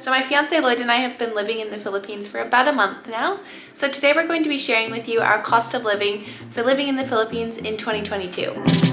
So my fiance Lloyd and I have been living in the Philippines for about a month now. So today we're going to be sharing with you our cost of living for living in the Philippines in 2022.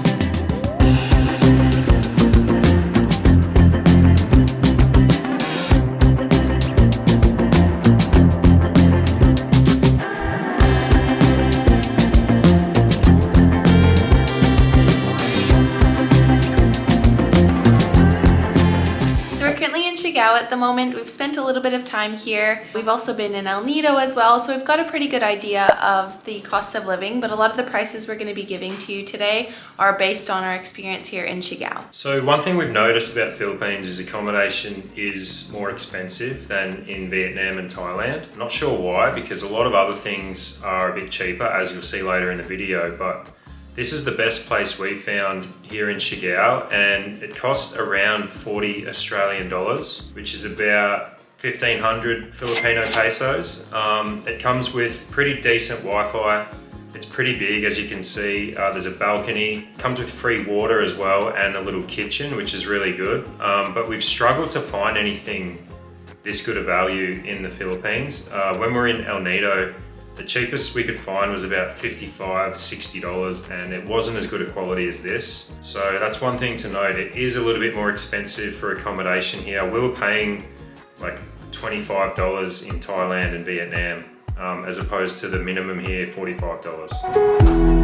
At the moment. We've spent a little bit of time here. We've also been in El Nido as well, so we've got a pretty good idea of the cost of living, but a lot of the prices we're going to be giving to you today are based on our experience here in Siargao. So one thing we've noticed about the Philippines is accommodation is more expensive than in Vietnam and Thailand. I'm not sure why, because a lot of other things are a bit cheaper, as you'll see later in the video, but this is the best place we found here in Surigao, and it costs around 40 Australian dollars, which is about 1,500 Filipino pesos. It comes with pretty decent Wi-Fi. It's pretty big, as you can see. There's a balcony, comes with free water as well, and a little kitchen, which is really good. But we've struggled to find anything this good a value in the Philippines. When we're in El Nido, the cheapest we could find was about $55, $60, and it wasn't as good a quality as this. So that's one thing to note. It is a little bit more expensive for accommodation here. We were paying like $25 in Thailand and Vietnam, as opposed to the minimum here, $45.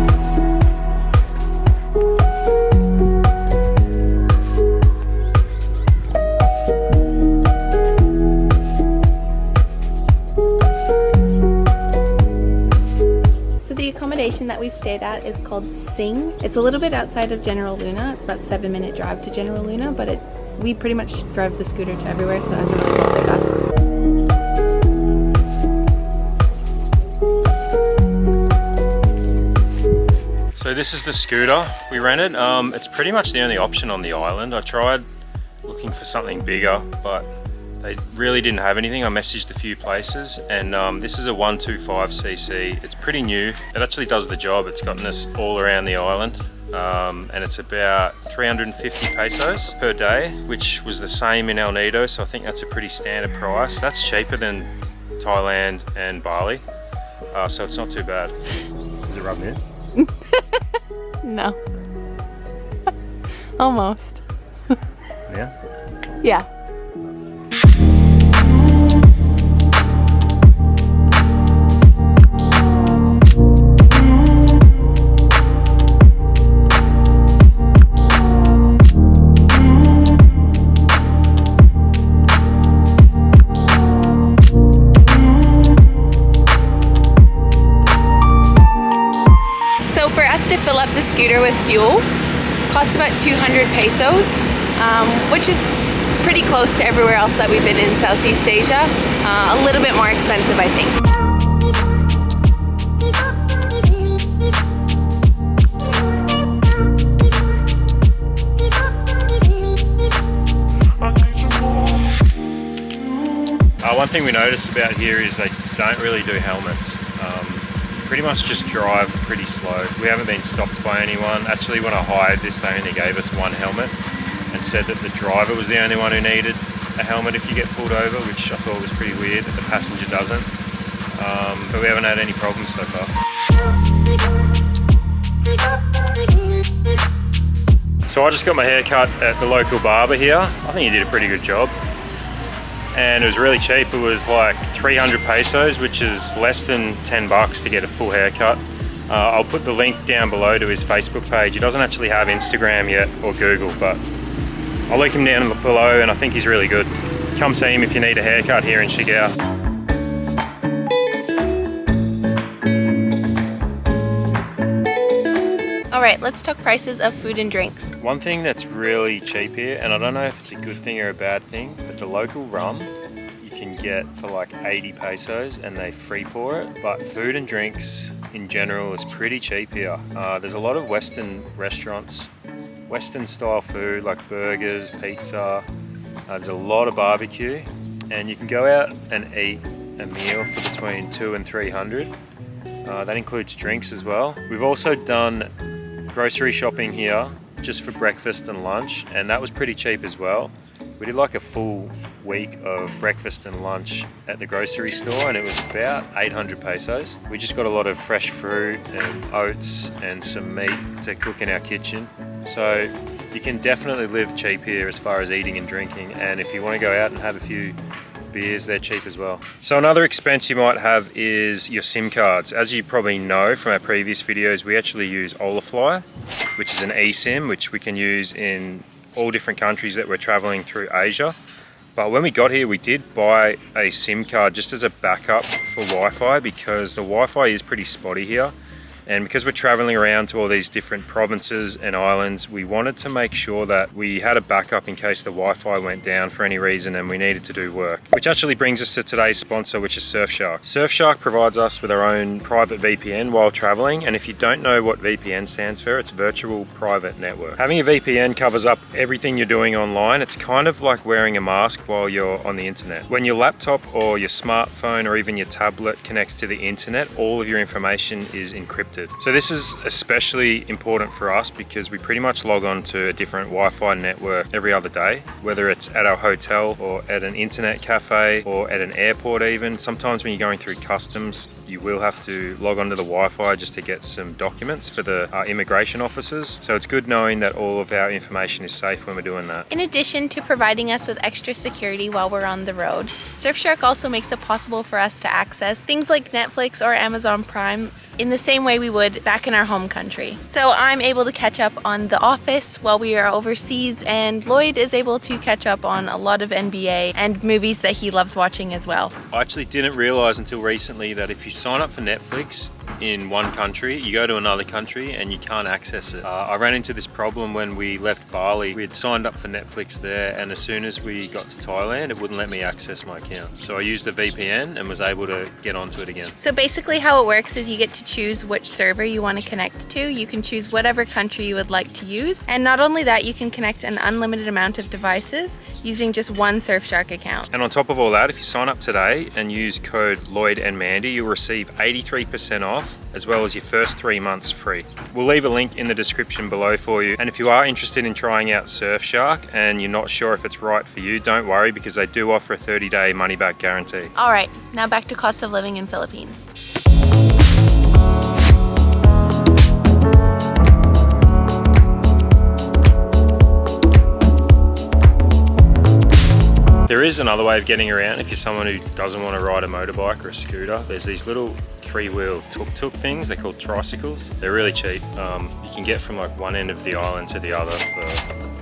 The accommodation that we've stayed at is called Sing. It's a little bit outside of General Luna. It's about a 7-minute drive to General Luna, but we pretty much drove the scooter to everywhere, so it hasn't really bothered us. So this is the scooter we rented. It's pretty much the only option on the island. I tried looking for something bigger, but they really didn't have anything. I messaged a few places, and this is a 125cc. It's pretty new. It actually does the job. It's gotten us all around the island, and it's about 350 pesos per day, which was the same in El Nido, so I think that's a pretty standard price. That's cheaper than Thailand and Bali, so it's not too bad. Does it rub me in? No. Almost. Yeah? Yeah. For us to fill up the scooter with fuel costs about 200 pesos, which is pretty close to everywhere else that we've been in Southeast Asia. A little bit more expensive, I think. One thing we noticed about here is they don't really do helmets. Pretty much just drive pretty slow. We haven't been stopped by anyone. Actually, when I hired this, they only gave us one helmet and said that the driver was the only one who needed a helmet if you get pulled over, which I thought was pretty weird that the passenger doesn't. But we haven't had any problems so far. So I just got my hair cut at the local barber here. I think he did a pretty good job. And it was really cheap. It was like 300 pesos, which is less than 10 bucks to get a full haircut. I'll put the link down below to his Facebook page. He doesn't actually have Instagram yet or Google, but I'll link him down below, and I think he's really good. Come see him if you need a haircut here in Siargao. Alright, let's talk prices of food and drinks. One thing that's really cheap here, and I don't know if it's a good thing or a bad thing, but the local rum you can get for like 80 pesos and they free pour it. But food and drinks in general is pretty cheap here. There's a lot of Western restaurants, Western style food like burgers, pizza. There's a lot of barbecue, and you can go out and eat a meal for between 200 and 300. That includes drinks as well. We've also done grocery shopping here just for breakfast and lunch, and that was pretty cheap as well. We did like a full week of breakfast and lunch at the grocery store, and it was about 800 pesos. We just got a lot of fresh fruit and oats and some meat to cook in our kitchen. So you can definitely live cheap here as far as eating and drinking, and if you want to go out and have a few beers, they're cheap as well. So another expense you might have is your SIM cards. As you probably know from our previous videos, we actually use Olafly, which is an eSIM, which we can use in all different countries that we're traveling through Asia. But when we got here, we did buy a SIM card just as a backup for Wi-Fi, because the Wi-Fi is pretty spotty here. And because we're traveling around to all these different provinces and islands, we wanted to make sure that we had a backup in case the Wi-Fi went down for any reason and we needed to do work. Which actually brings us to today's sponsor, which is Surfshark. Surfshark provides us with our own private VPN while traveling, and if you don't know what VPN stands for, it's Virtual Private Network. Having a VPN covers up everything you're doing online. It's kind of like wearing a mask while you're on the internet. When your laptop or your smartphone or even your tablet connects to the internet, all of your information is encrypted. So this is especially important for us because we pretty much log on to a different Wi-Fi network every other day, whether it's at our hotel or at an internet cafe or at an airport even. Sometimes when you're going through customs, you will have to log onto the Wi-Fi just to get some documents for the immigration officers. So it's good knowing that all of our information is safe when we're doing that. In addition to providing us with extra security while we're on the road, Surfshark also makes it possible for us to access things like Netflix or Amazon Prime in the same way we would back in our home country. So I'm able to catch up on The Office while we are overseas, and Lloyd is able to catch up on a lot of NBA and movies that he loves watching as well. I actually didn't realize until recently that if you sign up for Netflix in one country, you go to another country and you can't access it. I ran into this problem when we left Bali. We had signed up for Netflix there, and as soon as we got to Thailand, it wouldn't let me access my account. So I used the VPN and was able to get onto it again. So basically how it works is you get to choose which server you want to connect to. You can choose whatever country you would like to use. And not only that, you can connect an unlimited amount of devices using just one Surfshark account. And on top of all that, if you sign up today and use code Lloyd and Mandy, you'll receive 83% off, as well as your first 3 months free. We'll leave a link in the description below for you. And if you are interested in trying out Surfshark and you're not sure if it's right for you, don't worry, because they do offer a 30-day money-back guarantee. All right, now back to cost of living in Philippines. There is another way of getting around if you're someone who doesn't want to ride a motorbike or a scooter. There's these little three-wheel tuk-tuk things. They're called tricycles. They're really cheap. You can get from like one end of the island to the other for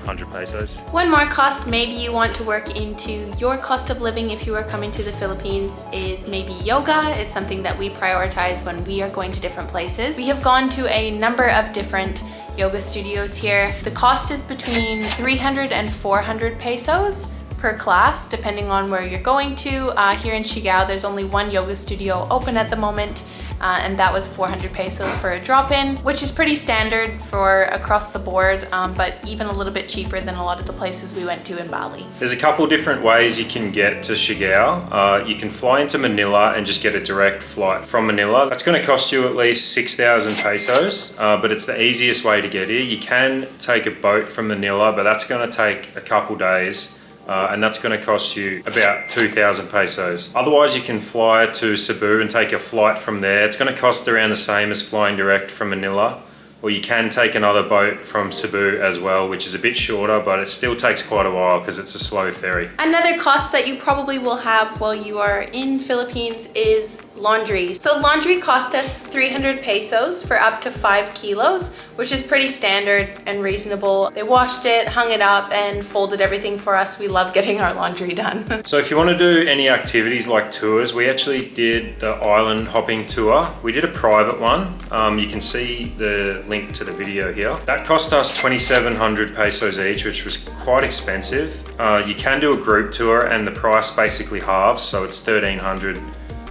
100 pesos. One more cost maybe you want to work into your cost of living if you are coming to the Philippines is maybe yoga. It's something that we prioritize when we are going to different places. We have gone to a number of different yoga studios here. The cost is between 300 and 400 pesos per class, depending on where you're going to. Here in Siargao, there's only one yoga studio open at the moment, and that was 400 pesos for a drop-in, which is pretty standard for across the board, but even a little bit cheaper than a lot of the places we went to in Bali. There's a couple different ways you can get to Siargao. You can fly into Manila and just get a direct flight from Manila. That's going to cost you at least 6,000 pesos, but it's the easiest way to get here. You can take a boat from Manila, but that's going to take a couple days. And that's going to cost you about 2,000 pesos. Otherwise, you can fly to Cebu and take a flight from there. It's going to cost around the same as flying direct from Manila. Or you can take another boat from Cebu as well, which is a bit shorter, but it still takes quite a while because it's a slow ferry. Another cost that you probably will have while you are in Philippines is laundry. So laundry cost us 300 pesos for up to 5 kilos, which is pretty standard and reasonable. They washed it, hung it up, and folded everything for us. We love getting our laundry done. So if you want to do any activities like tours, we actually did the island hopping tour. We did a private one. You can see the link to the video here. That cost us 2,700 pesos each, which was quite expensive. You can do a group tour and the price basically halves, so it's 1,300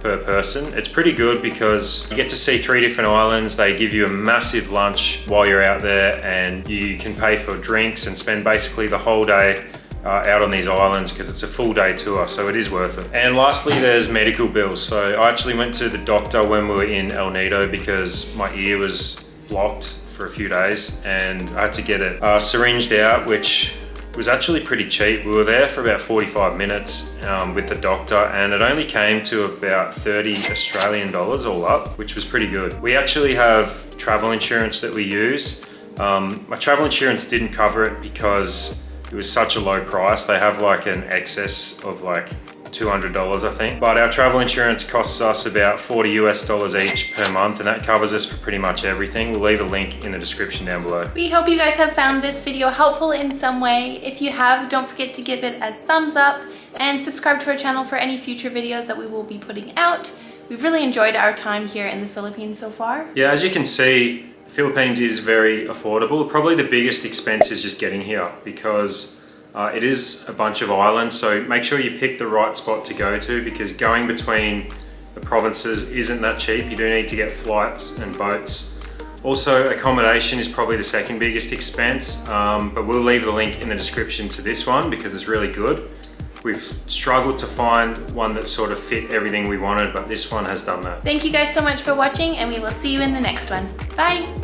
per person. It's pretty good because you get to see 3 different islands. They give you a massive lunch while you're out there, and you can pay for drinks and spend basically the whole day out on these islands because it's a full day tour, so it is worth it. And lastly, there's medical bills. So I actually went to the doctor when we were in El Nido because my ear was blocked for a few days and I had to get it syringed out, which was actually pretty cheap. We were there for about 45 minutes with the doctor, and it only came to about 30 Australian dollars all up, which was pretty good. We actually have travel insurance that we use. My travel insurance didn't cover it because it was such a low price. They have like an excess of like $200, I think. But our travel insurance costs us about $40 US each per month, and that covers us for pretty much everything. We'll leave a link in the description down below. We hope you guys have found this video helpful in some way. If you have, don't forget to give it a thumbs up and subscribe to our channel for any future videos that we will be putting out. We've really enjoyed our time here in the Philippines so far. Yeah, as you can see, Philippines is very affordable. Probably the biggest expense is just getting here, because it is a bunch of islands, so make sure you pick the right spot to go to, because going between the provinces isn't that cheap. You do need to get flights and boats. Also, accommodation is probably the second biggest expense, but we'll leave the link in the description to this one because it's really good. We've struggled to find one that sort of fit everything we wanted, but this one has done that. Thank you guys so much for watching, and we will see you in the next one. Bye!